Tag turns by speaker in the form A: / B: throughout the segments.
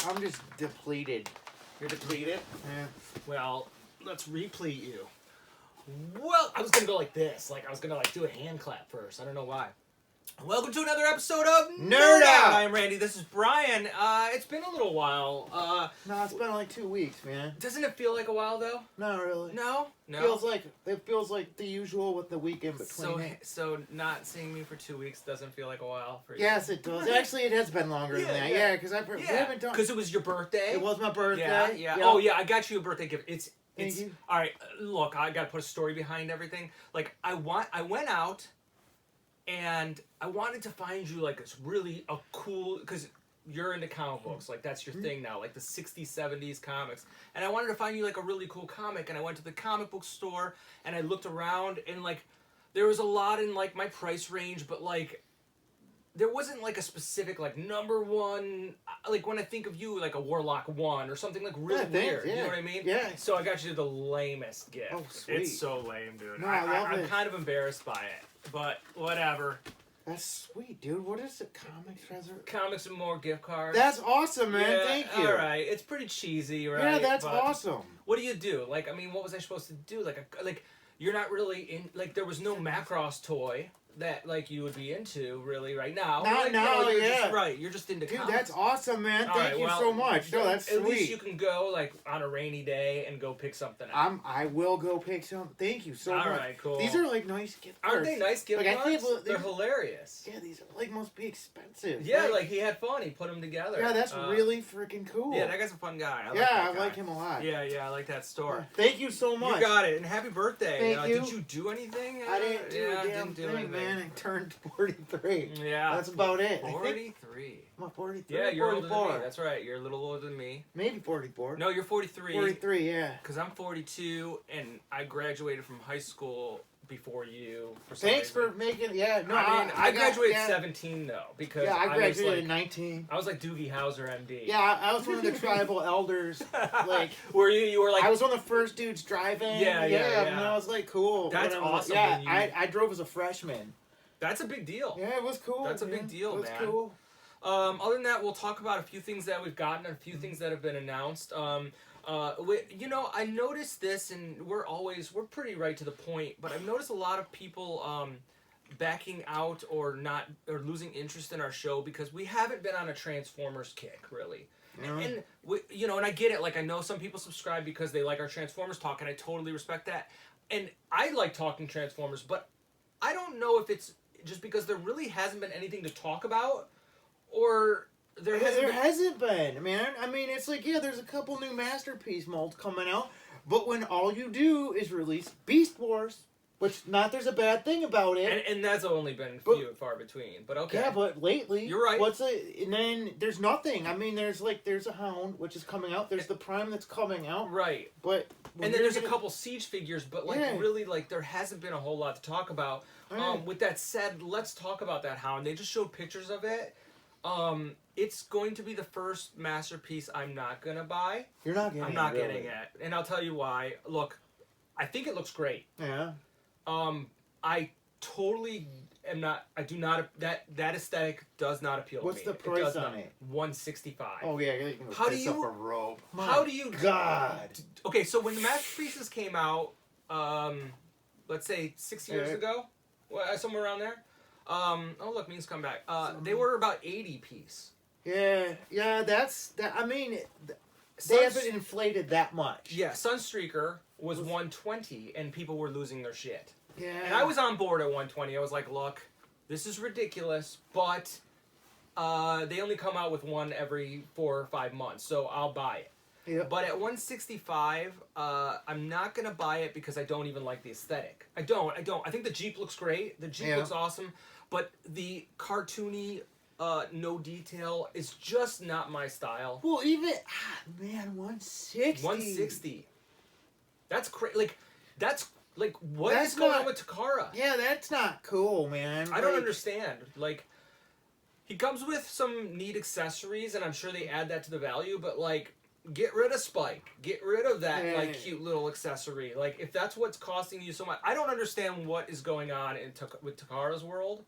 A: I'm just depleted.
B: You're depleted?
A: Yeah.
B: Well, let's replete you. Well, I was gonna go like this. Like I was gonna do a hand clap first. I don't know why. Welcome to another episode of
A: Nerd Out.
B: I'm Randy. This is Brian. It's been a little while.
A: No, it's been like 2 weeks, man.
B: Doesn't it feel like a while though?
A: Not really.
B: No.
A: It feels like the usual with the week in between.
B: So not seeing me for 2 weeks doesn't feel like a while for you.
A: Yes, it does. Actually, it has been longer than that. Yeah, because we haven't done.
B: Because it was your birthday.
A: It was my birthday.
B: Yeah.
A: Yep.
B: Oh yeah, I got you a birthday gift. It's
A: Thank you.
B: all right. Look, I gotta put a story behind everything. Like I went out, and I wanted to find you like this really a cool because you're into comic books. Like that's your thing now, like the 60s, 70s comics. And I wanted to find you like a really cool comic. And I went to the comic book store and I looked around and like there was a lot in like my price range, but like there wasn't like a specific like number one, like when I think of you like a Warlock 1 or something like really weird. You know what I mean?
A: Yeah.
B: So I got you the lamest gift.
A: Oh, sweet.
B: It's so lame, dude.
A: No, I love
B: I'm
A: it.
B: kind of embarrassed by it, but whatever.
A: That's sweet, dude. What is it? Comics Treasure?
B: Comics and more gift cards.
A: That's awesome, man.
B: Yeah,
A: Thank you.
B: All right, it's pretty cheesy, right?
A: Yeah, that's
B: But
A: awesome.
B: What do you do? Like, I mean, what was I supposed to do? Like you're not really in. Like, there was no Macross toy that like you would be into really right now.
A: Not
B: like,
A: now,
B: you're
A: yeah.
B: Just, right, you're just into
A: Dude,
B: comics.
A: that's awesome, man.
B: All
A: Thank
B: right,
A: you
B: well,
A: so much. No, that's
B: at
A: sweet.
B: least you can go like on a rainy day and go pick something out.
A: I will go pick some. Thank you so
B: All
A: much.
B: right, cool.
A: These are like nice gift cards.
B: Aren't they nice gift
A: Like, I
B: cards?
A: can't believe
B: They're hilarious.
A: Yeah, these are like must be expensive.
B: Yeah, like he had fun. He put them together.
A: Yeah, that's really freaking cool.
B: Yeah, that guy's a fun guy.
A: I
B: that
A: like
B: guy.
A: him a lot.
B: Yeah, I like that store.
A: Thank you so much.
B: You got it, and happy birthday.
A: Thank you.
B: Did you do anything?
A: I didn't do a damn
B: didn't do
A: thing,
B: anything.
A: man. I turned 43.
B: Yeah.
A: That's about it.
B: 43.
A: I'm 43.
B: Yeah, you're older
A: 44.
B: than me. That's right. You're a little older than me.
A: Maybe 44.
B: No, you're 43.
A: 43, yeah.
B: Because I'm 42, and I graduated from high school before you. For some
A: Thanks
B: reason.
A: for making. Yeah, no,
B: I graduated
A: yeah.
B: 17 though because
A: Yeah, I graduated
B: was
A: at 19.
B: I was like Doogie Howser, MD.
A: Yeah, I was one of the tribal elders. Like,
B: were you? You were like
A: I was one of the first dudes driving.
B: Yeah.
A: And I was like, cool.
B: That's
A: When I was
B: awesome
A: Like,
B: when
A: yeah,
B: you-
A: I drove as a freshman.
B: That's a big deal.
A: Yeah, it was cool.
B: That's a big deal,
A: It was
B: man.
A: cool.
B: Other than that, we'll talk about a few things that we've gotten and a few things that have been announced. I noticed this, and we're pretty right to the point, but I've noticed a lot of people backing out or losing interest in our show because we haven't been on a Transformers kick, really.
A: Yeah.
B: And and I get it. Like, I know some people subscribe because they like our Transformers talk, and I totally respect that. And I like talking Transformers, but I don't know if it's just because there really hasn't been anything to talk about, or there
A: hasn't been, man. I mean, it's like, yeah, there's a couple new Masterpiece molds coming out, but when all you do is release Beast Wars, which there's a bad thing about it.
B: and that's only been few and far between. But okay.
A: Yeah, but lately,
B: you're right.
A: And then there's nothing. I mean, there's a Hound, which is coming out. There's the Prime that's coming out.
B: Right.
A: But
B: and then there's a couple Siege figures, but really, there hasn't been a whole lot to talk about.
A: Right.
B: With that said, let's talk about that Hound. They just showed pictures of it. It's going to be the first Masterpiece I'm not gonna buy.
A: You're not getting it.
B: I'm not getting it, and I'll tell you why. Look, I think it looks great.
A: Yeah.
B: I totally am not. I do not. That aesthetic does not appeal to me.
A: What's the price on it?
B: $165.
A: Oh yeah, you can
B: How do
A: piss
B: you-
A: up a robe.
B: How do you?
A: God.
B: Okay, so when the Masterpieces came out, let's say 6 years
A: Yeah.
B: ago, somewhere around there. Oh look, Means come back. They were about 80 piece.
A: Yeah, that's that. I mean, they haven't inflated that much.
B: Yeah, Sunstreaker was 120, and people were losing their shit.
A: Yeah.
B: And I was on board at 120. I was like, look, this is ridiculous, but they only come out with one every 4 or 5 months, so I'll buy it.
A: Yep.
B: But at 165, I'm not gonna buy it because I don't even like the aesthetic. I don't. I think the Jeep looks great. The Jeep looks awesome, but the cartoony, no detail is just not my style.
A: Well, even man, 160.
B: 160. That's crazy. What is
A: That's
B: going
A: not-
B: on with Takara?
A: Yeah, that's not cool, man.
B: I don't understand. Like, he comes with some neat accessories, and I'm sure they add that to the value, but, like, get rid of Spike. Get rid of that, like, cute little accessory. Like, if that's what's costing you so much. I don't understand what is going on with Takara's world,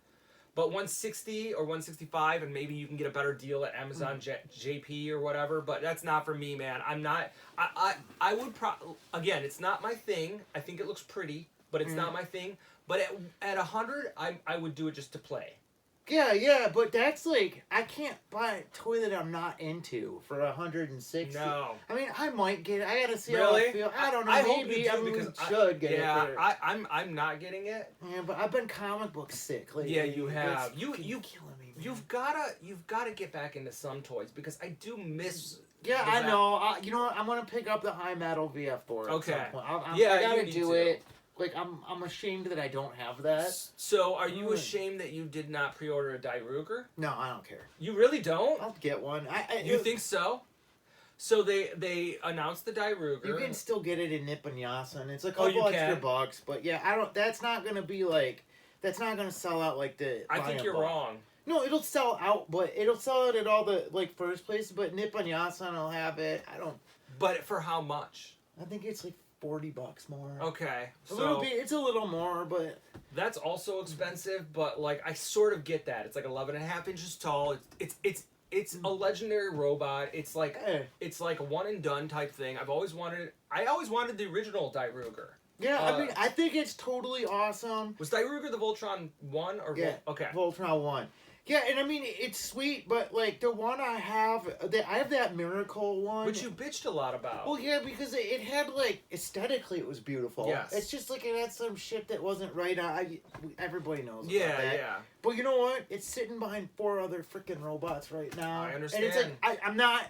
B: But 160 or 165, and maybe you can get a better deal at Amazon JP or whatever. But that's not for me, man. I'm not. I would again. It's not my thing. I think it looks pretty, but it's not my thing. But at 100, I would do it just to play.
A: Yeah, but that's like, I can't buy a toy that I'm not into for 160.
B: No.
A: I mean, I might get it. I gotta see
B: Really?
A: how I feel. I don't know.
B: I
A: maybe.
B: hope you do,
A: I mean,
B: because
A: we should get it.
B: Yeah,
A: But,
B: I'm not getting it.
A: yeah, but I've been comic book sick lately.
B: Yeah, you have.
A: It's
B: You
A: fucking killing me, man.
B: You've gotta get back into some toys, because I do miss.
A: Yeah,
B: the
A: I
B: back-
A: know. You know what? I'm gonna pick up the High Metal VF4 at some
B: Okay.
A: point.
B: Yeah,
A: I gotta
B: you need
A: do
B: to.
A: it. Like, I'm ashamed that I don't have that.
B: So, are you
A: Mm.
B: ashamed that you did not pre-order a Die Ruger?
A: No, I don't care.
B: You really don't?
A: I'll get one.
B: You think so? So they announced the Die Ruger.
A: You can still get it in Nippon Yasen. It's a
B: Oh, you
A: couple extra
B: can?
A: bucks, but yeah, I don't. That's not gonna be like. That's not gonna sell out like the.
B: I think you're
A: Lion Ball.
B: wrong.
A: No, it'll sell out, but it'll sell out at all the like first places. But Nippon Yasen will have it. I don't.
B: But for how much?
A: I think it's like $40 more.
B: Okay,
A: A little
B: so
A: bit. It's a little more, but
B: that's also expensive. But like, I sort of get that. It's like 11.5 inches tall. It's a legendary robot. It's like
A: eh.
B: it's like a one and done type thing. I always wanted the original Die Ruger.
A: Yeah, I mean, I think it's totally awesome.
B: Was Die Ruger the Voltron 1 or
A: Yeah.
B: okay.
A: Voltron 1. Yeah, and I mean, it's sweet, but like the one I have that Miracle one.
B: Which you bitched a lot about.
A: Well, yeah, because it had like aesthetically it was beautiful.
B: Yes.
A: It's just like it had some shit that wasn't right. Everybody knows. About
B: Yeah,
A: that.
B: yeah.
A: But you know what? It's sitting behind 4 other freaking robots right now.
B: I understand.
A: And it's like I'm not.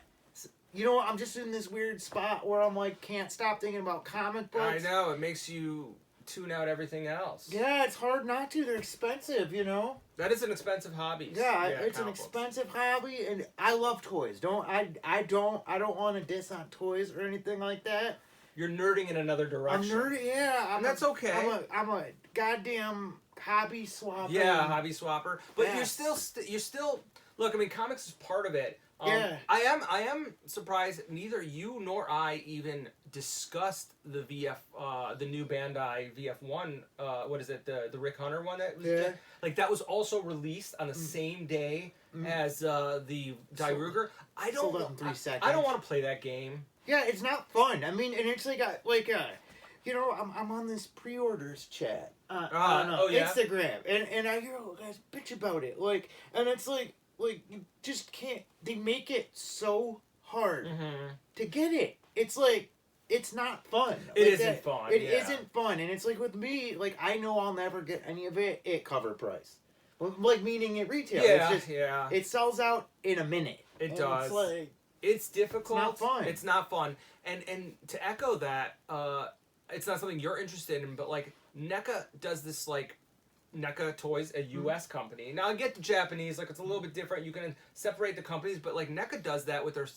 A: You know what? I'm just in this weird spot where I'm like can't stop thinking about comic books.
B: I know, it makes you tune out everything else.
A: Yeah, it's hard not to. They're expensive, you know.
B: That is an expensive hobby.
A: Yeah, it's an
B: comic books.
A: expensive hobby, and I love toys. I don't want to diss on toys or anything like that.
B: You're nerding in another
A: I'm
B: direction.
A: nerdy, yeah.
B: And that's okay.
A: I'm a goddamn hobby swapper.
B: Yeah, hobby swapper. But
A: Yes.
B: you're still look, I mean, comics is part of it.
A: Yeah.
B: I am surprised neither you nor I even discussed the the new Bandai VF1, what is it, the Rick Hunter one that was
A: Yeah.
B: like that was also released on the same day as the Die Ruger. I don't
A: Sold out in 3 seconds.
B: I don't want to play that game.
A: Yeah, it's not fun. I mean, and it's like you know, I'm on this pre-orders chat on
B: oh, yeah?
A: Instagram, and I hear all guys bitch about it, like, and it's like you just can't. They make it so hard to get it. It's like it's not fun.
B: It
A: Like
B: isn't fun,
A: It
B: yeah.
A: not fun, and it's like with me, like I know I'll never get any of it at cover price. Like meaning at retail.
B: Yeah,
A: It's just,
B: yeah.
A: It sells out in a minute.
B: It
A: And
B: does.
A: It's like
B: It's difficult.
A: It's not fun.
B: It's not fun. And to echo that, it's not something you're interested in, but like NECA does this like NECA Toys, a U.S. company. Now I get the Japanese, like it's a little bit different. You can separate the companies, but like NECA does that with their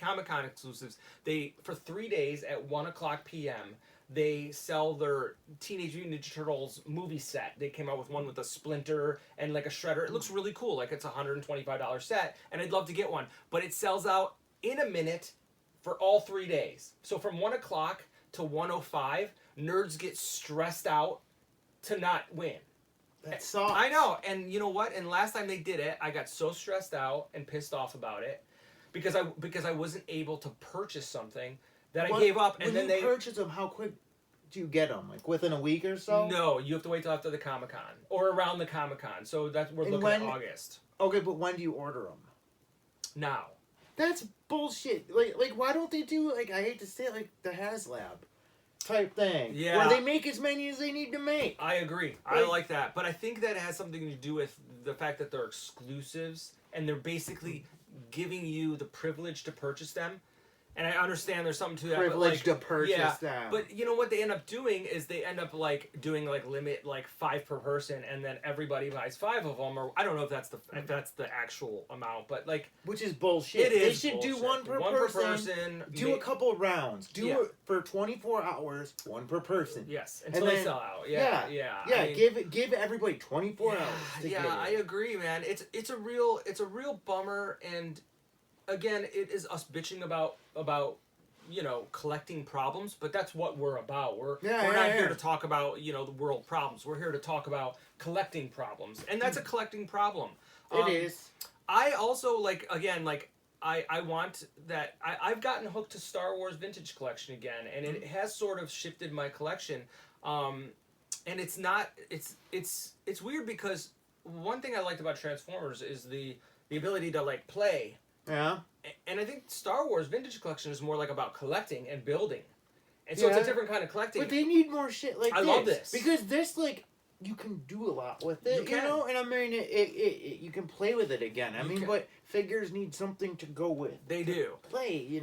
B: Comic-Con exclusives. They for 3 days at 1:00 p.m. they sell their Teenage Mutant Ninja Turtles movie set. They came out with one with a Splinter and like a Shredder. It looks really cool. Like it's a $125 set, and I'd love to get one. But it sells out in a minute for all 3 days. So from 1:00 to 1:05, nerds get stressed out to not win.
A: that sucks.
B: I know, and you know what? And last time they did it, I got so stressed out and pissed off about it because I wasn't able to purchase something that I gave up, and
A: when
B: then
A: you
B: they
A: purchase them, how quick do you get them? Like within a week or so?
B: no, you have to wait till after the Comic-Con or around the Comic-Con. So that's we're
A: And
B: looking
A: when-
B: at August
A: Okay, but when do you order them?
B: now.
A: That's bullshit. Like why don't they do like I hate to say it, like the HasLab type thing?
B: Yeah.
A: Where they make as many as they need to make.
B: I agree. I like that, but I think that it has something to do with the fact that they're exclusives and they're basically giving you the privilege to purchase them. And I understand there's something to that.
A: Privilege
B: but like,
A: to purchase
B: yeah,
A: them.
B: But you know what they end up doing is they end up like doing like limit like 5 per person, and then everybody buys 5 of them, or I don't know if that's the actual amount, but like
A: Which is bullshit.
B: it is.
A: They should do
B: bullshit.
A: one per person. Do a couple rounds. Do it for 24 hours, one per person.
B: Yes,
A: And
B: until they
A: then-
B: sell out. Yeah.
A: Yeah,
B: I mean,
A: give everybody 24 hours to
B: yeah,
A: get
B: I
A: it.
B: agree, man. It's a real bummer, and again, it is us bitching about collecting problems, but that's what we're about. We're
A: Yeah,
B: not
A: yeah,
B: here
A: yeah.
B: to talk about the world problems. We're here to talk about collecting problems, and that's a collecting problem.
A: It is.
B: I also I want that. I've gotten hooked to Star Wars Vintage Collection again, and it has sort of shifted my collection. And it's not. It's weird because one thing I liked about Transformers is the ability to like play.
A: Yeah.
B: And I think Star Wars Vintage Collection is more like about collecting and building, and so it's
A: Yeah.
B: a different kind of collecting.
A: But they need more shit like
B: I
A: this.
B: love this.
A: Because this, like, you can do a lot with it,
B: You can.
A: and I mean, you can play with it again. I
B: You
A: mean,
B: can.
A: but figures need something to go with.
B: They do.
A: Play,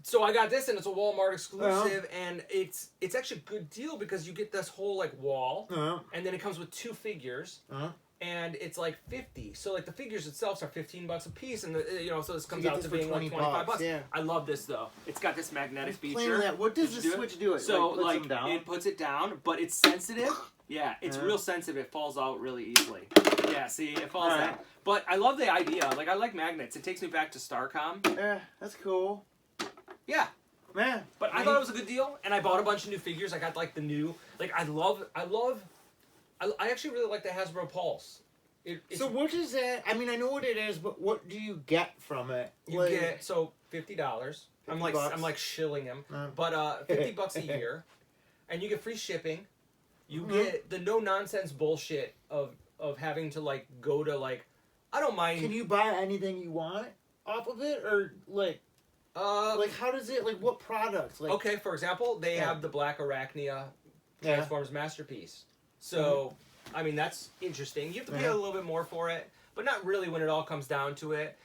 B: So I got this, and it's a Walmart exclusive, and it's actually a good deal because you get this whole like wall, and then it comes with 2 figures. And it's like 50. So like the figures itself are $15 a piece, and so this comes
A: get
B: out
A: this
B: to
A: for
B: being like 25 bucks.
A: yeah.
B: I love this though. It's got this magnetic
A: Playing
B: feature.
A: with that. What does
B: Did
A: the
B: you do
A: Switch do? It
B: So
A: puts
B: like
A: them down.
B: it puts it down, but it's sensitive. Yeah, it's real sensitive. It falls out really easily. Yeah, see, it falls
A: Alright.
B: out. But I love the idea. Like I like magnets. It takes me back to Starcom.
A: Yeah, that's cool.
B: Yeah.
A: Man.
B: But I thought it was a good deal, and I bought a bunch of new figures. I got like the new, like I actually really like the Hasbro Pulse. It's,
A: So what is that? I mean, I know what it is, but what do you get from it?
B: you
A: Like,
B: get $50. I'm like
A: $50.
B: shilling him,
A: Uh.
B: but $50 a year, and you get free shipping. You get the no nonsense bullshit of having to like go to like, I don't mind.
A: Can you buy anything you want off of it, or like how does it like what products? Like
B: okay, for example, they have the Black Arachnia
A: yeah.
B: Transformers Masterpiece. So, I mean, that's interesting. You have to pay a little bit more for it, but not really when it all comes down to it.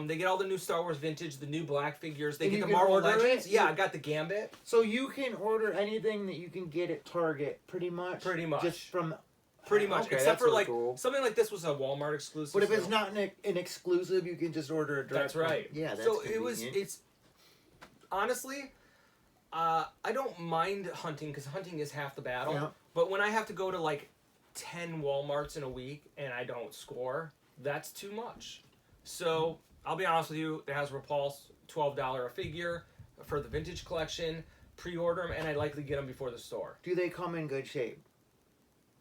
B: They get all the new Star Wars Vintage, the new Black figures. They
A: And
B: get
A: you
B: the
A: can
B: Marvel
A: order
B: Legends.
A: it?
B: Yeah, I got the Gambit.
A: So you can order anything that you can get at Target, pretty much.
B: Pretty much.
A: Just from.
B: Pretty much.
A: Okay,
B: Except
A: that's
B: for
A: really
B: like,
A: cool.
B: something like this was a Walmart exclusive.
A: But if it's
B: so-
A: not an exclusive, you can just order it direct.
B: That's right.
A: Yeah, that's
B: so
A: convenient.
B: it's honestly, I don't mind hunting because hunting is half the battle.
A: Yeah.
B: But when I have to go to like 10 Walmarts in a week and I don't score, that's too much. So I'll be honest with you, the Hasbro Pulse, $12 a figure for the vintage collection. Pre-order them, and I likely get them before the store.
A: Do they come in good shape?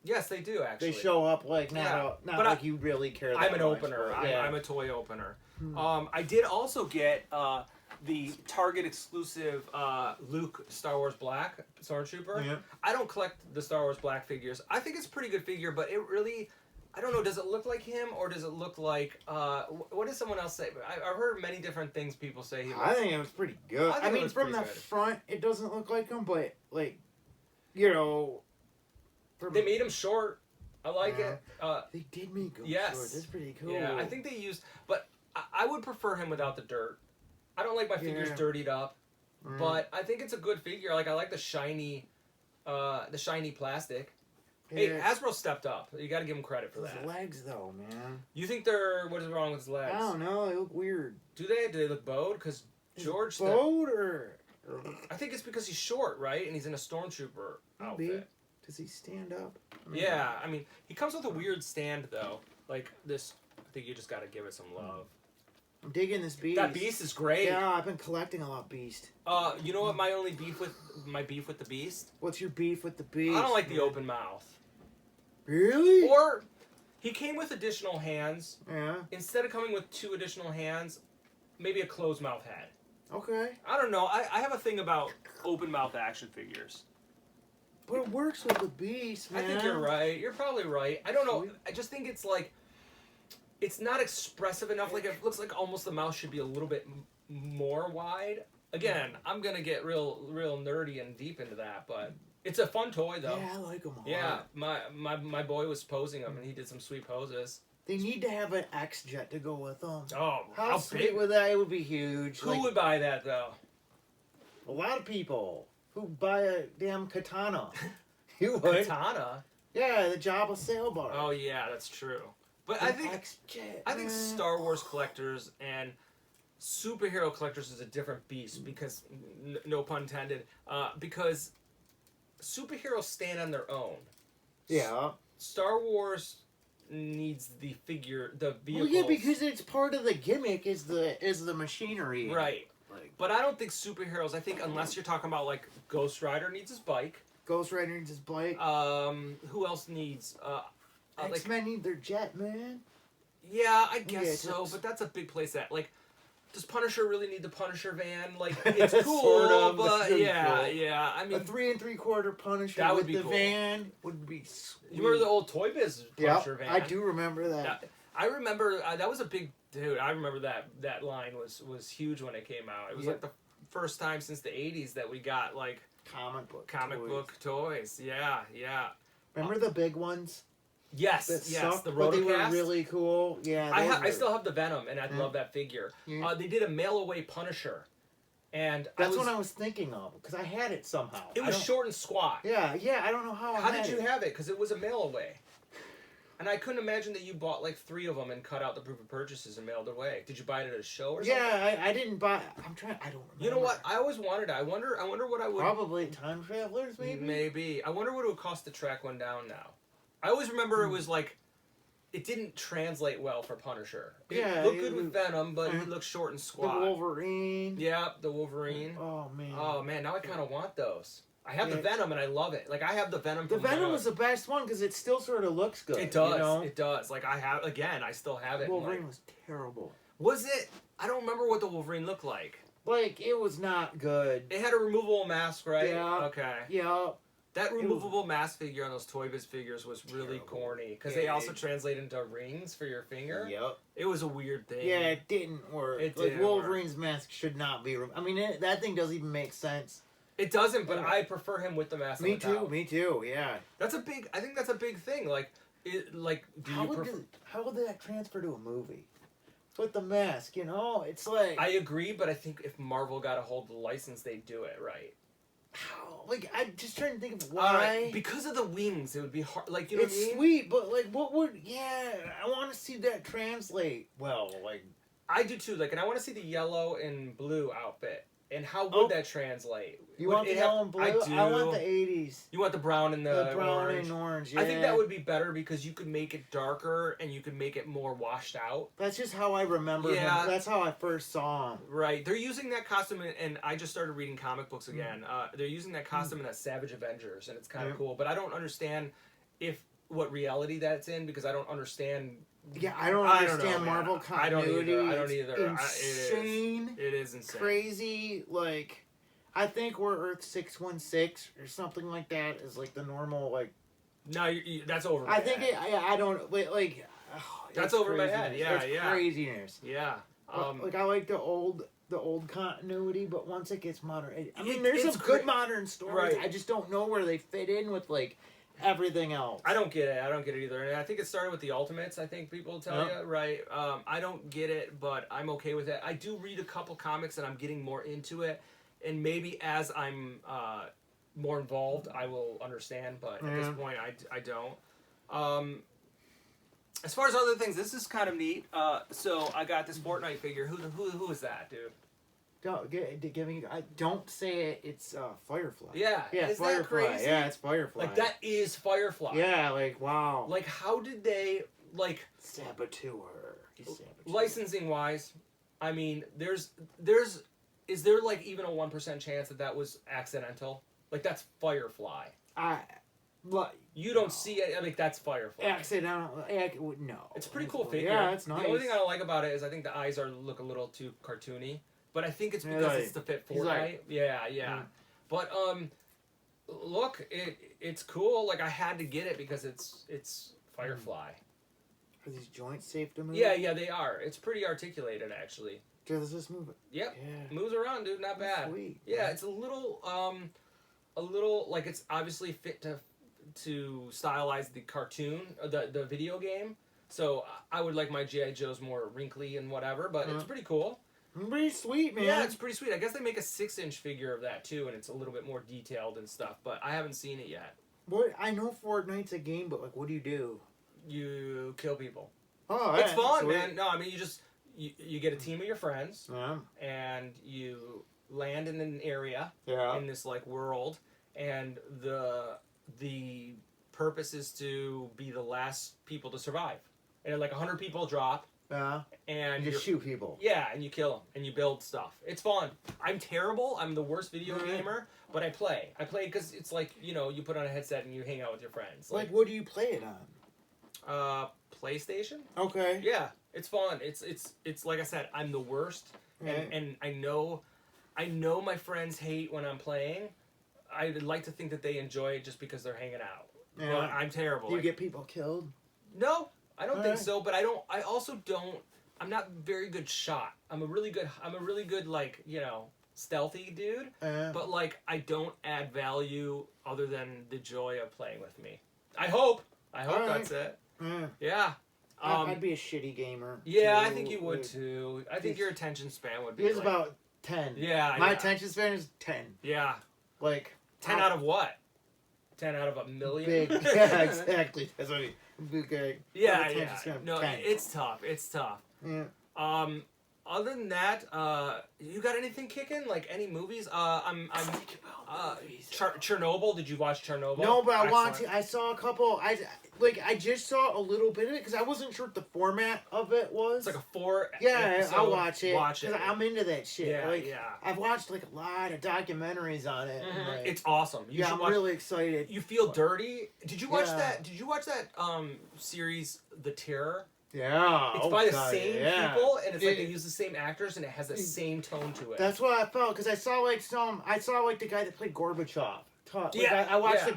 B: Yes, they do actually.
A: They show up like
B: Yeah,
A: not
B: but
A: like you really care. That
B: I'm an
A: much,
B: opener.
A: but yeah.
B: I'm a toy opener. I did also get the Target exclusive Luke Star Wars Black Stormtrooper.
A: Yeah.
B: I don't collect the Star Wars Black figures. I think it's a pretty good figure, but it really, I don't know, does it look like him or does it look like, what does someone else say? I've heard many different things people say he looks.
A: I think it was pretty good.
B: I think
A: I
B: it
A: mean,
B: was
A: from
B: pretty
A: the
B: good.
A: front, it doesn't look like him, but like, from,
B: They made him short. I like it.
A: They did make him
B: Yes.
A: short. That's pretty cool.
B: Yeah, I think they used, but I would prefer him without the dirt. I don't like my figures
A: Yeah.
B: dirtied up, but I think it's a good figure. Like I like the shiny plastic. Hey,
A: Yeah.
B: Hasbro stepped up. You got to give him credit for
A: Those
B: that.
A: legs, though, man.
B: You think what is wrong with his legs?
A: I don't know. They look weird.
B: Do they look bowed? Because George,
A: Bowed or
B: I think it's because he's short, right? And he's in a stormtrooper
A: maybe?
B: outfit.
A: Does he stand up? I mean,
B: Yeah, I mean, he comes with a weird stand though. Like this, I think you just got to give it some love.
A: I'm digging this beast.
B: That beast is great.
A: Yeah, I've been collecting a lot of beast.
B: You know what? My only beef with the beast.
A: What's your beef with the beast?
B: I don't like the
A: man?
B: open mouth.
A: Really?
B: Or he came with additional hands.
A: Yeah.
B: Instead of coming with 2 additional hands, maybe a closed mouth head.
A: Okay.
B: I don't know. I have a thing about open mouth action figures.
A: But it works with the beast, man.
B: I think you're right. You're probably right. I don't know. I just think it's like, it's not expressive enough. Like it looks like almost the mouth should be a little bit more wide. Again, I'm gonna get real nerdy and deep into that, but it's a fun toy though.
A: Yeah, I like them a lot.
B: Yeah, my boy was posing them and he did some sweet poses.
A: They need to have an X jet to go with them.
B: Oh,
A: How
B: how
A: sweet
B: big?
A: would that? It would be huge.
B: Who
A: Like,
B: would buy that though?
A: a lot of people who buy a damn katana. You would.
B: Katana.
A: Yeah, the Jabba sail bar.
B: Oh yeah, that's true. But I think
A: X-jet.
B: I think
A: man.
B: Star Wars collectors and superhero collectors is a different beast because, no pun intended, because superheroes stand on their own.
A: Yeah.
B: Star Wars needs the
A: Well,
B: vehicles.
A: yeah, because it's part of the gimmick is the machinery.
B: Right.
A: Like,
B: But I don't think superheroes. I think unless you're talking about like Ghost Rider needs his bike.
A: Ghost Rider needs his bike.
B: Who else needs?
A: X-Men need their jet, man.
B: Yeah, I guess
A: Yeah,
B: so.
A: just-
B: But that's a big place that like. Does Punisher really need the Punisher van? Like, it's cool,
A: Sort of,
B: but
A: it's
B: yeah,
A: cool.
B: yeah. I
A: A
B: mean,
A: 3 3/4 Punisher
B: That would
A: with
B: be
A: the
B: cool.
A: van would be sweet.
B: you remember the old Toy Biz Punisher van?
A: I do remember that.
B: I remember that was a big dude. I remember that line was huge when it came out. It was like the first time since the '80s that we got like
A: Comic
B: comic book toys. Yeah, yeah.
A: Remember the big ones?
B: Yes,
A: That
B: yes.
A: sucked,
B: The
A: but they were
B: Rotocast.
A: really cool. Yeah,
B: I still have the Venom, and I
A: Yeah.
B: love that figure.
A: Yeah.
B: They did a mail away Punisher, and
A: That's what I was thinking of because I had it somehow.
B: It was short and squat.
A: Yeah, I don't know how.
B: How
A: I
B: did
A: had
B: you
A: it.
B: have it? Because it was a mail away. And I couldn't imagine that you bought like 3 of them and cut out the proof of purchases and mailed it away. Did you buy it at a show or something?
A: Yeah, I didn't buy. I'm trying. I don't remember.
B: You know what? I always wanted it. I wonder what I would.
A: Probably Time Travelers, maybe.
B: Maybe. I wonder what it would cost to track one down now. I always remember it was like, it didn't translate well for Punisher. It
A: Yeah,
B: looked
A: it
B: good with
A: was-
B: Venom, but he looked short and
A: The
B: squat.
A: Wolverine.
B: Yeah, the Wolverine.
A: Oh man.
B: Oh man, now I kind of want those. I have the
A: Yeah.
B: Venom and I love it. Like I have the Venom.
A: The
B: from
A: Venom was the best one because it still sort of looks good.
B: It does.
A: You know?
B: It does. Like I still have it. and,
A: Wolverine
B: like,
A: was terrible.
B: was it? I don't remember what the Wolverine looked like.
A: Like it was not good.
B: It had a removable mask, right?
A: Yeah.
B: Okay.
A: Yeah.
B: That
A: was
B: removable mask figure on those Toy Biz figures was really
A: terrible.
B: corny because
A: Yeah,
B: they also
A: it-
B: translate into rings for your finger.
A: Yep.
B: It was a weird thing.
A: Yeah, it didn't work.
B: It
A: like
B: didn't
A: Wolverine's mask should not be. I mean, that thing doesn't even make sense.
B: It doesn't, but
A: Yeah.
B: I prefer him with the mask.
A: Me
B: and without.
A: too. Me too. Yeah.
B: That's a big. I think that's a big thing. Like, do
A: How
B: you prefer?
A: would that transfer to a movie? With the mask, you know, it's like
B: I agree, but I think if Marvel got a hold of the license, they'd do it right.
A: how? Like I'm just trying to think of why.
B: Alright, because of the wings, it would be hard. Like, you know
A: It's
B: what I mean?
A: sweet, but like, what would? Yeah, I want to see that translate well. Like,
B: I do too. Like, and I want to see the yellow and blue outfit. And how would
A: Oh.
B: that translate?
A: you
B: Would
A: want the
B: it have-
A: yellow and blue?
B: I do.
A: want the '80s.
B: You want the brown and the
A: brown
B: orange.
A: and orange. Yeah.
B: I think that would be better because you could make it darker and you could make it more washed out.
A: That's just how I remember
B: Yeah.
A: him. That's how I first saw him.
B: Right. They're using that costume, and I just started reading comic books
A: Mm.
B: again. They're using that costume in that Savage Avengers, and it's kind of
A: Yeah.
B: cool. But I don't understand what reality that's in because I don't understand.
A: Yeah, I don't
B: I don't
A: understand
B: know, man.
A: Marvel
B: I don't
A: continuity.
B: either. I don't
A: It's
B: either.
A: Insane,
B: It is insane.
A: crazy. Like, I think we're Earth 616 or something like that is like the normal. Like,
B: No, that's over.
A: I
B: my
A: think
B: head.
A: I don't like. Oh,
B: That's
A: it's
B: over my head.
A: craziness.
B: Yeah,
A: It's
B: yeah.
A: craziness.
B: Yeah.
A: Like I like the old continuity, but once it gets modern, I mean,
B: It-
A: there's
B: it's
A: some good
B: cra-
A: modern stories.
B: Right.
A: I just don't know where they fit in with like everything else.
B: I don't get it. I don't get it either. And I think it started with the Ultimates. I think people tell
A: Yeah.
B: you, right? I don't get it, but I'm okay with it. I do read a couple comics, and I'm getting more into it. And maybe as I'm more involved, I will understand. But at this
A: Yeah.
B: point, I don't. As far as other things, this is kind of neat. So I got this Fortnite figure. Who is that, dude?
A: Give me. I don't say it. It's Firefly.
B: Yeah.
A: Yeah,
B: Is that
A: Firefly.
B: crazy?
A: Yeah, it's Firefly.
B: Like that is Firefly.
A: Yeah, like wow.
B: Like how did they like?
A: Saboteur. He's Saboteur.
B: Licensing wise, I mean, is there like even a 1% chance that was accidental? Like that's Firefly.
A: Like
B: You don't see it. I mean, that's Firefly.
A: accidental. No.
B: It's a pretty cool figure.
A: Yeah, it's nice.
B: The only thing I don't like about it is I think the eyes look a little too cartoony. But I think it's
A: Yeah,
B: because
A: like-
B: it's to fit
A: he's
B: Fortnite.
A: like-
B: Yeah.
A: Mm.
B: But look, it's cool. Like I had to get it because it's Firefly.
A: Are these joints safe to move?
B: Yeah, they are. It's pretty articulated actually.
A: Does this move?
B: Yep.
A: Yeah.
B: Moves around, dude. Not
A: That's
B: bad.
A: sweet.
B: Yeah, it's a little like it's obviously fit to stylize the cartoon, the video game. So I would like my GI Joes more wrinkly and whatever, but it's pretty cool.
A: Pretty sweet, man.
B: Yeah, it's pretty sweet. I guess they make a 6-inch figure of that too, and it's a little bit more detailed and stuff. But I haven't seen it yet.
A: What I know Fortnite's a game, but like, what do you do?
B: You kill people.
A: Oh,
B: It's
A: yeah,
B: fun,
A: sweet.
B: man. No, I mean you get a team of your friends
A: Yeah.
B: and you land in an area.
A: Yeah.
B: In this like world, and the purpose is to be the last people to survive. And like 100 people drop, and
A: You just shoot people.
B: Yeah, and you kill them and you build stuff. It's fun. I'm terrible. I'm the worst video gamer, but I play. I play because it's like, you know, you put on a headset and you hang out with your friends.
A: Like, what do you play it on?
B: PlayStation.
A: Okay.
B: Yeah, it's fun. It's like I said, I'm the worst, and I know my friends hate when I'm playing. I'd like to think that they enjoy it just because they're hanging out.
A: Yeah.
B: But I'm terrible.
A: Do you get people killed?
B: No, I don't think so. But I also don't. I'm not very good shot. I'm a really good like, you know, stealthy dude. But like I don't add value other than the joy of playing with me. I hope that's it. Yeah.
A: I'd be a shitty gamer.
B: Yeah,
A: too.
B: I think you would too. I think your attention span would be.
A: It's about 10.
B: Yeah.
A: My attention span is 10.
B: Yeah.
A: Like
B: 10 out of what? 10 out of a million.
A: Big. Yeah, exactly. That's what I mean. Okay.
B: Yeah.
A: Span,
B: No,
A: 10.
B: it's tough. It's tough.
A: Yeah.
B: Other than that, you got anything kicking? Like any movies? Chernobyl. Did you watch Chernobyl?
A: No, but I want
B: Excellent.
A: to. I saw a couple. I just saw a little bit of it because I wasn't sure what the format of it was.
B: It's like a 4.
A: Yeah, I'll watch it.
B: Watch it.
A: 'Cause I'm into that shit.
B: Yeah.
A: I've watched like a lot of documentaries on it.
B: Mm-hmm.
A: And, like,
B: It's awesome. You should
A: I'm
B: watch.
A: really excited.
B: You feel dirty. Did you watch
A: Yeah.
B: that? Did you watch that series, The Terror?
A: Yeah.
B: It's by the same people, and it's like they use the same actors, and it has the same tone to it.
A: That's what I felt because I saw like the guy that played Gorbachev.
B: Yeah,
A: I watched
B: yeah.
A: a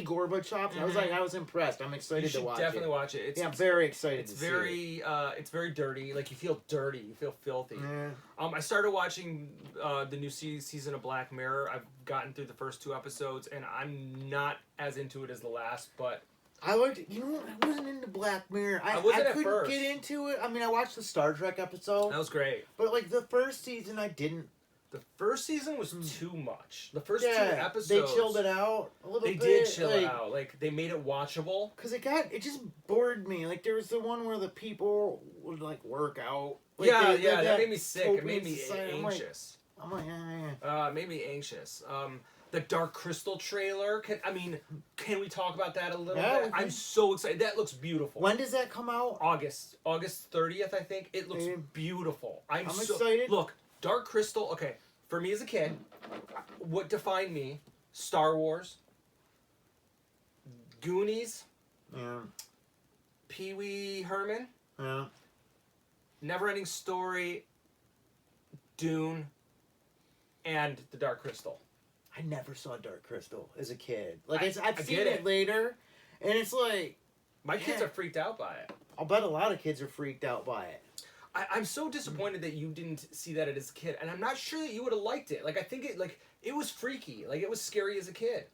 A: Gorbachev. And
B: Mhm.
A: I was impressed. I'm excited
B: You should
A: to watch
B: definitely
A: it.
B: watch it.
A: I'm very excited.
B: It's
A: to
B: very, it's very dirty. Like you feel dirty. You feel filthy.
A: see it.
B: I started watching the new season of Black Mirror. I've gotten through the first 2 episodes, and I'm not as into it as the last. But
A: I liked it. You know, I wasn't into Black Mirror. I
B: wasn't at
A: couldn't
B: first.
A: get into it. I mean, I watched the Star Trek episode,
B: that was great.
A: but like the first season, I didn't.
B: The first season was too much. The first 2
A: Yeah,
B: episodes,
A: they chilled it out a little
B: They
A: bit.
B: did chill
A: like,
B: it out. Like they made it watchable.
A: Cause it just bored me. Like there was the one where the people would like work out. Like,
B: That made me sick. It made me
A: society.
B: anxious.
A: I'm like, yeah.
B: It made me anxious. The Dark Crystal trailer. Can we talk about that a little bit? I'm so excited. That looks beautiful.
A: When does that come out?
B: August 30th, I think. It looks beautiful. I'm so
A: excited.
B: Look, Dark Crystal. Okay, for me as a kid, what defined me? Star Wars, Goonies,
A: Yeah.
B: Pee Wee Herman,
A: Yeah.
B: Neverending Story, Dune, and The Dark Crystal.
A: I never saw Dark Crystal as a kid. Like
B: I
A: I've seen
B: get
A: it
B: it.
A: later, and it's like
B: My kids
A: Yeah.
B: are freaked out by it.
A: I'll bet a lot of kids are freaked out by it.
B: I'm so disappointed that you didn't see that as a kid, and I'm not sure that you would have liked it. Like I think it was freaky. Like it was scary as a kid.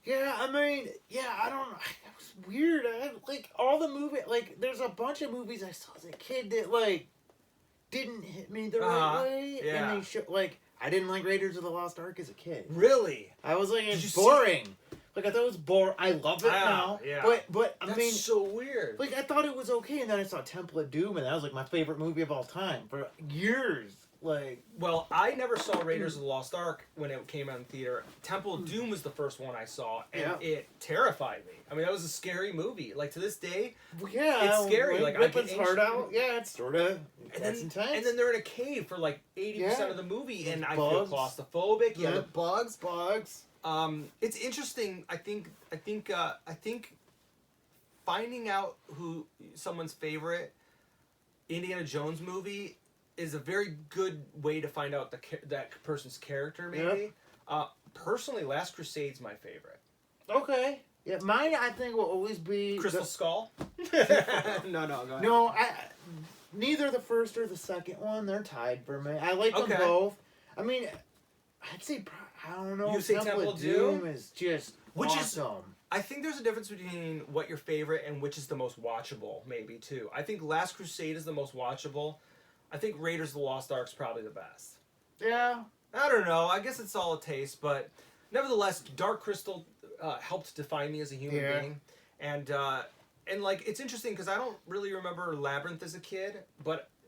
A: Yeah, I mean, I don't know. It was weird. Like all the movie, like there's a bunch of movies I saw as a kid that like didn't hit me the right way,
B: yeah.
A: and I didn't like Raiders of the Lost Ark as a kid.
B: Really?
A: I was like,
B: Did you
A: it's
B: see-
A: boring. Like I thought it was boring. I love it
B: Ah,
A: now,
B: yeah.
A: but I
B: That's
A: mean,
B: so weird.
A: like I thought it was okay, and then I saw Temple of Doom, and that was like my favorite movie of all time for years. Like,
B: Well, I never saw Raiders of the Lost Ark when it came out in theater. Temple of Doom was the first one I saw, and it terrified me. I mean, that was a scary movie. Like to this day,
A: yeah,
B: It's scary, like, I
A: rip
B: get
A: his heart
B: anxious.
A: out. Yeah, it's sort of.
B: and
A: That's
B: then
A: intense.
B: and then they're in a cave for like 80%
A: Yeah.
B: of the movie, and
A: With
B: I feel
A: bugs.
B: claustrophobic. Yeah,
A: Yeah.
B: the bugs.
A: bugs.
B: It's interesting. I think finding out who someone's favorite Indiana Jones movie is a very good way to find out that person's character. Maybe. Personally, Last Crusade's my favorite.
A: Okay. Yeah, mine I think will always be
B: Crystal Skull. No, go ahead.
A: No, neither the first or the second one. They're tied for me. I like them
B: Okay.
A: both. I mean, I'd say I don't know.
B: You say Temple of Doom?
A: is just
B: Which is-
A: awesome.
B: I think there's a difference between what your favorite and which is the most watchable, maybe too. I think Last Crusade is the most watchable. I think Raiders of the Lost Ark's probably the best.
A: Yeah.
B: I don't know. I guess it's all a taste, but nevertheless, Dark Crystal helped define me as a human being, and like it's interesting because I don't really remember Labyrinth as a kid,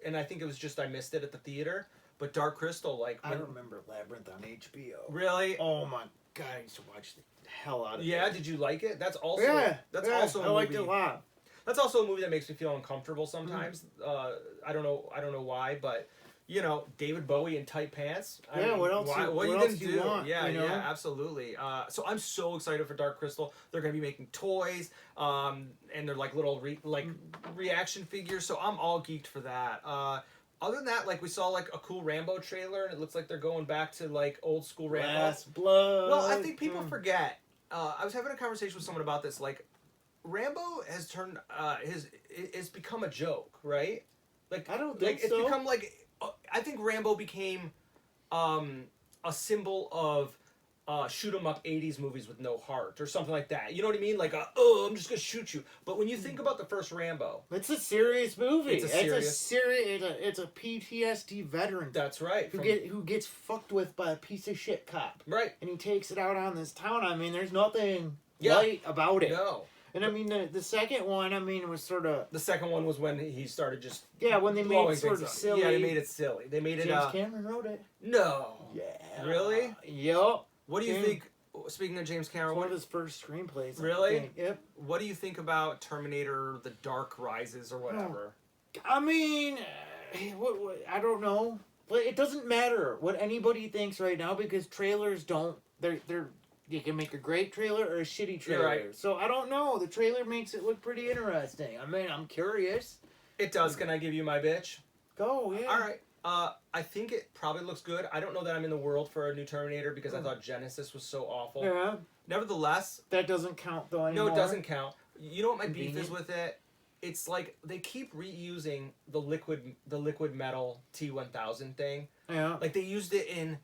B: and I think it was just I missed it at the theater. But Dark Crystal, like
A: I remember Labyrinth on HBO.
B: really,
A: Oh my god, I used to watch the hell out of it.
B: yeah. Did you like it? That's also
A: Yeah.
B: that's
A: yeah,
B: also a
A: I liked
B: movie.
A: it a lot.
B: That's also a movie that makes me feel uncomfortable sometimes. I don't know why, but you know, David Bowie in tight pants. I mean,
A: what else?
B: what
A: What
B: you
A: else
B: gonna
A: do you
B: do?
A: want,
B: Yeah,
A: you know?
B: yeah, absolutely. So I'm so excited for Dark Crystal. They're gonna be making toys, and they're like little reaction figures. So I'm all geeked for that. Other than that, like we saw like a cool Rambo trailer, and it looks like they're going back to like old school Rambo.
A: Last Blood.
B: Well, I think people forget. I was having a conversation with someone about this. Like, Rambo has turned it's become a joke, right? Like
A: I don't
B: like
A: think so.
B: It's become like I think Rambo became a symbol of shoot 'em up 80s movies with no heart or something like that. You know what I mean? Like oh, I'm just gonna shoot you. But when you think about the first Rambo,
A: it's a serious movie.
B: It's a serious.
A: It's a PTSD veteran.
B: That's right.
A: Who gets fucked with by a piece of shit cop.
B: Right.
A: And he takes it out on this town. I mean, there's nothing light about it.
B: No.
A: And I mean, the second one, I mean, was sort of...
B: The second one was when he started just...
A: Yeah, when they made
B: blowing
A: it sort
B: things
A: of
B: up.
A: silly.
B: Yeah, they made it silly. They made it...
A: James Cameron wrote it.
B: No.
A: Yeah.
B: Really?
A: Yup.
B: What do you think... Speaking of James Cameron...
A: It's one of his first screenplays.
B: Really?
A: Yep.
B: What do you think about Terminator, The Dark Rises, or whatever?
A: I mean, I don't know. But it doesn't matter what anybody thinks right now because trailers don't... They're you can make a great trailer or a shitty trailer.
B: You're right.
A: So I don't know. The trailer makes it look pretty interesting. I mean, I'm curious.
B: It does. Can I give you my bitch?
A: Go, yeah.
B: All right. I think it probably looks good. I don't know that I'm in the world for a new Terminator because I thought Genesis was so awful.
A: Yeah.
B: Nevertheless...
A: That doesn't count, though, anymore.
B: No, it doesn't count. You know what my beef
A: Convenient.
B: is with it? It's like they keep reusing the liquid metal T-1000 thing.
A: Yeah.
B: Like they used it in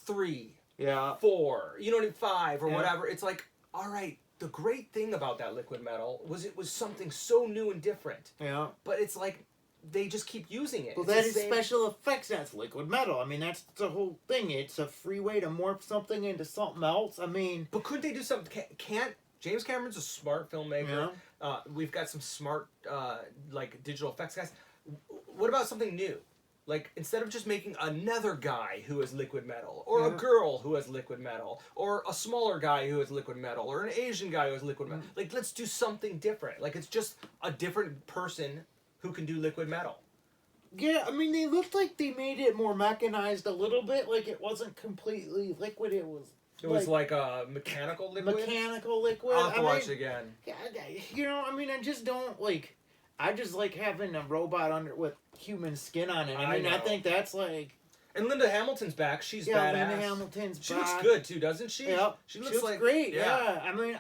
B: 3,
A: Yeah.
B: 4, you know what I mean, 5 or
A: Yeah.
B: whatever. It's like, all right, the great thing about that liquid metal was it was something so new and different.
A: Yeah.
B: But it's like they just keep using it.
A: Well,
B: It's
A: that
B: the
A: is
B: same-
A: special effects. That's liquid metal. I mean, that's the whole thing. It's a free way to morph something into something else. I mean...
B: But couldn't they do something? Can't James Cameron's a smart filmmaker.
A: Yeah.
B: We've got some smart like digital effects guys. What about something new? Like instead of just making another guy who has liquid metal, or a girl who has liquid metal, or a smaller guy who has liquid metal, or an Asian guy who has liquid metal. Like let's do something different. Like it's just a different person who can do liquid metal.
A: Yeah, I mean, they looked like they made it more mechanized a little bit. Like, it wasn't completely liquid. It was...
B: It was like a mechanical liquid.
A: Mechanical liquid.
B: I'll have to
A: I
B: watch
A: mean,
B: it again.
A: Yeah, you know, I mean, I just don't, like... I just like having a robot with human skin on it. I mean, I
B: know.
A: think that's like...
B: And Linda Hamilton's back. She's
A: Yeah,
B: badass.
A: Linda Hamilton's
B: She
A: back.
B: looks good too, doesn't she?
A: Yep.
B: She looks like
A: great. Yeah. I mean,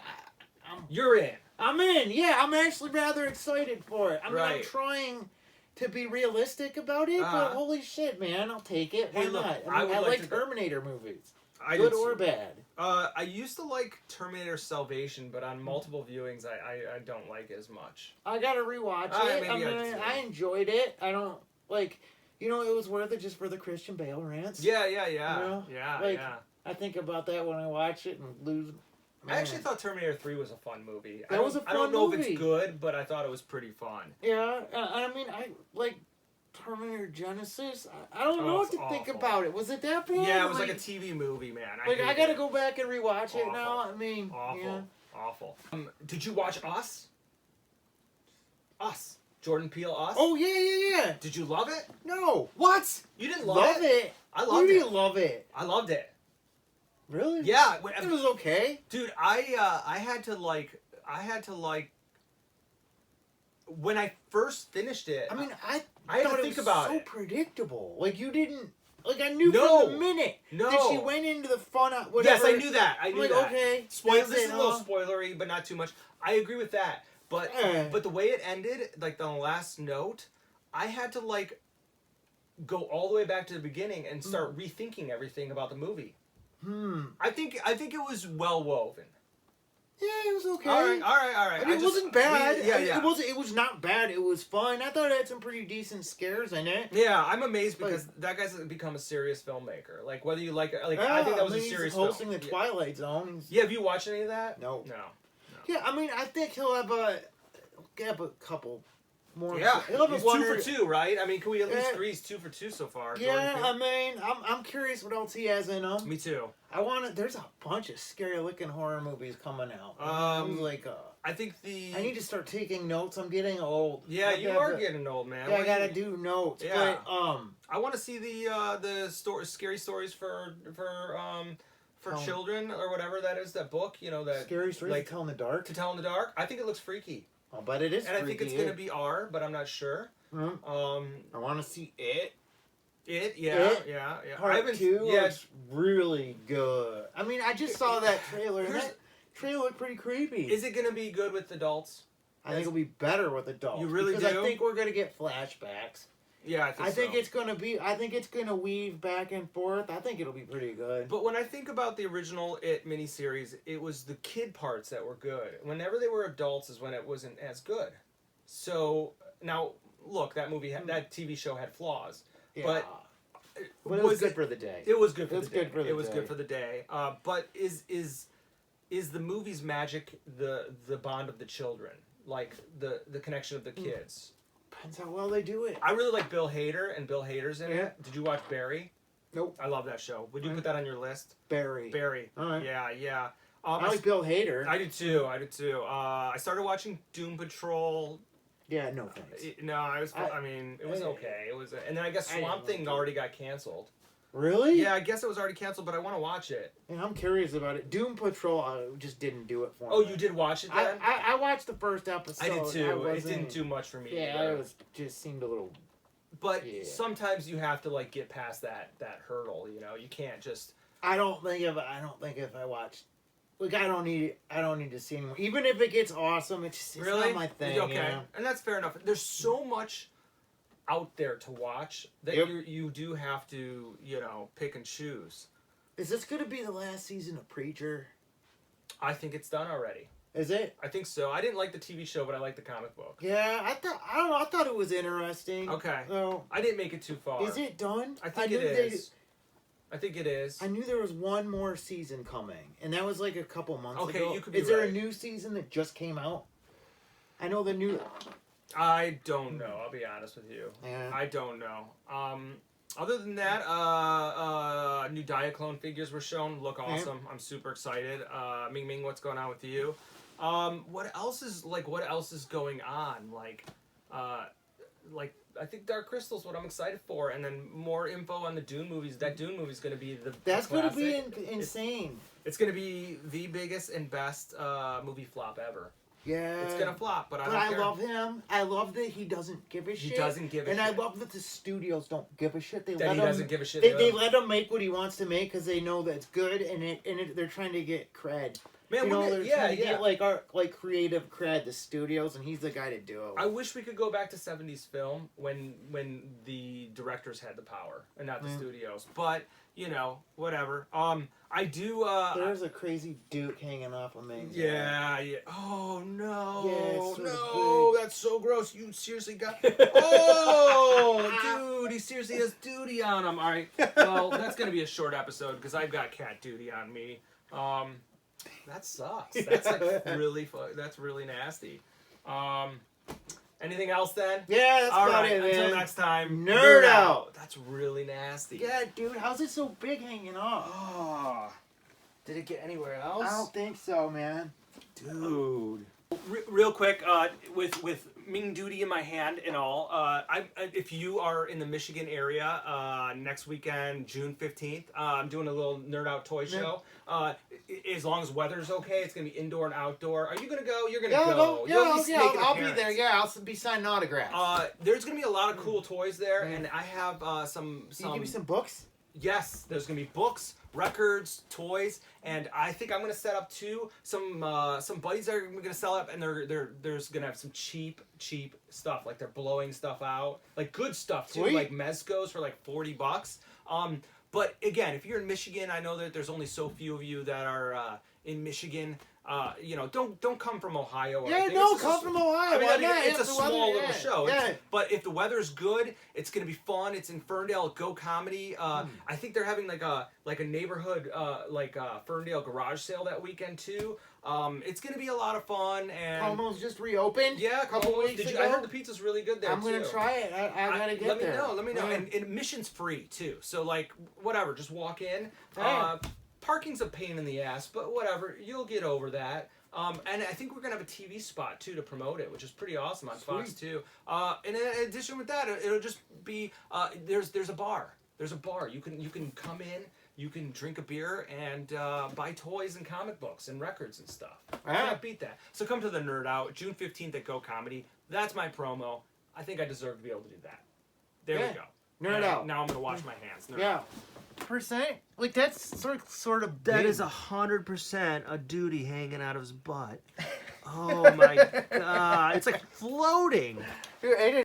B: You're in.
A: I'm in. Yeah, I'm actually rather excited for it. I mean, I'm
B: Right.
A: trying to be realistic about it, but holy shit, man, I'll take it. Why
B: Hey, look,
A: not?
B: I
A: I, mean,
B: would
A: I
B: like
A: like
B: to-
A: Terminator movies,
B: I
A: good
B: did
A: or
B: too.
A: bad.
B: I used to like Terminator Salvation, but on multiple viewings, I don't like it as much.
A: I gotta rewatch it.
B: maybe
A: I mean,
B: I do.
A: I enjoyed it. I don't like, you know, it was worth it just for the Christian Bale rants.
B: Yeah,
A: You know,
B: yeah,
A: like,
B: yeah.
A: I think about that when I watch it and lose.
B: I actually thought Terminator 3 was a fun movie.
A: That was a
B: I don't
A: fun
B: know if
A: movie.
B: it's good, but I thought it was pretty fun.
A: Yeah, I mean, I like Terminator Genesis. I don't
B: Oh,
A: know what
B: it's
A: to think
B: awful.
A: about it. Was it that bad?
B: Yeah, it was like a TV movie, man.
A: Like, I
B: hate
A: gotta
B: it.
A: go back and rewatch it
B: Awful.
A: now. I mean,
B: Awful.
A: yeah.
B: Awful. Did you watch Us? Us. Jordan Peele, Us?
A: Oh, yeah.
B: Did you love it?
A: No.
B: What? You didn't love,
A: Love it.
B: I
A: Who
B: loved
A: do
B: it.
A: you love it?
B: I loved it.
A: Really?
B: Yeah.
A: It was okay.
B: Dude, I had to like when I first finished it.
A: I mean, I
B: had to
A: thought
B: think
A: it was
B: about
A: so
B: it.
A: predictable. Like, you didn't... Like, I knew
B: No.
A: from the minute
B: No.
A: that she went into the fun... Whatever.
B: Yes, I knew that. I
A: I'm
B: knew
A: like,
B: that.
A: okay.
B: Spoiler.
A: that's
B: This
A: it,
B: is a little
A: huh?
B: spoilery, but not too much. I agree with that. But
A: Eh.
B: but the way it ended, like the last note, I had to like go all the way back to the beginning and start rethinking everything about the movie. I think it was well woven.
A: Yeah, it was okay.
B: All right.
A: I mean, it wasn't bad.
B: Yeah.
A: It was not bad. It was fun. I thought it had some pretty decent scares in it.
B: Yeah, I'm amazed because that guy's become a serious filmmaker. Like whether you like it, like I think that was a serious
A: he's hosting
B: film.
A: the Twilight Zone. He's-
B: Yeah, have you watched any of that?
A: No.
B: No.
A: Yeah, I mean, I think he'll have a couple more.
B: Yeah,
A: I love
B: he's
A: it.
B: 2 for 2, right? I mean, can we at least
A: Yeah.
B: agree he's 2 for 2 so far?
A: Yeah,
B: Jordan
A: I mean, I'm curious what else he has in him.
B: Me too.
A: There's a bunch of scary looking horror movies coming out.
B: I think
A: I need to start taking notes. I'm getting old.
B: Yeah, you are getting old, man.
A: Yeah, I gotta do notes.
B: Yeah.
A: But
B: I want to see the scary stories for children or whatever that is. That book, that
A: Scary Stories to Tell in the Dark.
B: To Tell in the Dark. I think it looks freaky.
A: Oh, but it is.
B: And I think it's gonna be R, but I'm not sure.
A: Mm-hmm. I want to see it.
B: Yeah.
A: Part 2 looks really good. I mean, I just saw that trailer. And that trailer looked pretty creepy.
B: Is it gonna be good with adults?
A: I think it'll be better with adults.
B: You really
A: because
B: do?
A: I think we're gonna get flashbacks.
B: Yeah, I think
A: it's gonna be. I think it's gonna weave back and forth. I think it'll be pretty good.
B: But when I think about the original It miniseries, it was the kid parts that were good. Whenever they were adults is when it wasn't as good. So now, look, that TV show had flaws, but
A: it was good for the day.
B: It was good for
A: the
B: the day.
A: Good for the
B: it was
A: day.
B: good for the day. But is the movie's magic the bond of the children, like the connection of the kids?
A: Depends how well they do it.
B: I really like Bill Hader, and Bill Hader's in it. Did you watch Barry?
A: Nope.
B: I love that show. Would you put that on your list?
A: Barry.
B: All right. Yeah.
A: I like Bill Hader.
B: I do too. I started watching Doom Patrol.
A: Yeah, no thanks.
B: No, it was okay. It was, and then I guess Swamp Thing already got canceled.
A: Really?
B: Yeah, I guess it was already canceled, but I want to watch it.
A: Yeah, I'm curious about it. Doom Patrol just didn't do it for me.
B: Oh, you did watch it then?
A: I watched the first episode.
B: I did too. It didn't do much for me.
A: Yeah, it just seemed a little.
B: But sometimes you have to get past that hurdle. You can't just.
A: I don't think if I watch. I don't need to see anymore. Even if it gets awesome, it's
B: really
A: not my thing.
B: Okay, and that's fair enough. There's so much out there to watch that you do have to pick and choose.
A: Is this going to be the last season of Preacher?
B: I think it's done already.
A: Is it?
B: I think so. I didn't like the TV show, but I like the comic book.
A: Yeah, I don't know. I thought it was interesting.
B: Okay.
A: So,
B: I didn't make it too far.
A: Is it done?
B: I think it is. I think it is.
A: I knew there was one more season coming, and that was a couple months ago.
B: Okay, you could be
A: Is there a new season that just came out? I know the new.
B: I don't know. I'll be honest with you.
A: Yeah.
B: I don't know. Other than that, new Diaclone figures were shown. Look awesome. I'm super excited. Ming Ming, what's going on with you? What else is going on? I think Dark Crystal's what I'm excited for, and then more info on the Dune movies. That Dune movie's going to be
A: That's going to be insane.
B: It's going to be the biggest and best movie flop ever.
A: Yeah.
B: It's going to flop, but
A: I love him. I love that he doesn't give a shit.
B: He doesn't give a shit.
A: And I love that the studios don't give a shit.
B: He doesn't give a shit.
A: They let him make what he wants to make because they know that it's good, and they're trying to get cred.
B: Man,
A: they're trying to get creative cred, the studios, and he's the guy to do it.
B: I wish we could go back to 70s film when the directors had the power and not the studios. But, whatever. I do
A: there's a crazy Duke hanging off of me.
B: Yeah. Oh no.
A: Yeah,
B: no, that's so gross. You seriously got Oh dude, he seriously has duty on him. Alright. Well, that's gonna be a short episode because I've got cat duty on me. That sucks. That's really that's really nasty. Anything else then?
A: Yeah, that's
B: all
A: about
B: right.
A: it, man.
B: Until next time.
A: Nerd out.
B: That's really nasty.
A: Yeah, dude. How's it so big hanging off?
B: Oh. Did it get anywhere else?
A: I don't think so, man.
B: Dude. Real quick, with Ming Duty in my hand and all, if you are in the Michigan area, next weekend, June 15th, I'm doing a little Nerd Out toy show. As long as weather's okay, it's going to be indoor and outdoor. Are you going to go? You're going to go.
A: I'll be there. Yeah, I'll be signing autographs.
B: There's going to be a lot of cool toys there, and I have some...
A: Can you give me some books?
B: Yes, there's going to be books, records, toys, and I think I'm going to set up too some buddies are going to sell up, and there's going to have some cheap stuff, like they're blowing stuff out, like good stuff too, like Mezcos for like $40. But again, if you're in Michigan, I know that there's only so few of you that are in Michigan. You know, don't come from Ohio. Or
A: Yeah,
B: anything.
A: no,
B: It's
A: come
B: just
A: from Ohio.
B: I
A: Why
B: mean,
A: not?
B: it's
A: If
B: a
A: the weather-
B: small little
A: yeah,
B: show.
A: Yeah.
B: But if the weather's good, it's gonna be fun. It's in Ferndale. Go Comedy. I think they're having like a neighborhood Ferndale garage sale that weekend too. It's gonna be a lot of fun. And
A: Almost just reopened.
B: yeah,
A: a couple weeks ago.
B: I heard the pizza's really good there.
A: I'm gonna
B: too.
A: try it. I gotta get there.
B: Let me know.
A: Yeah.
B: And admission's free too. So like whatever, just walk in.
A: Yeah.
B: Parking's a pain in the ass, but whatever, you'll get over that. And I think we're gonna have a TV spot too to promote it, which is pretty awesome on Fox
A: Sweet.
B: too. And in addition with that, it'll just be there's a bar. There's a bar. You can come in. You can drink a beer and buy toys and comic books and records and stuff.
A: Yeah.
B: Can't beat that. So come to the Nerd Out, June 15th at Go Comedy. That's my promo. I think I deserve to be able to do that. There
A: Yeah.
B: we go.
A: Nerd
B: And
A: Out.
B: Now I'm gonna wash my hands. Nerd
A: Yeah.
B: Out.
A: Percent. Like that's sort of
C: That
A: big.
C: is 100% a duty hanging out of his butt. Oh my god. It's like floating.
A: Dude,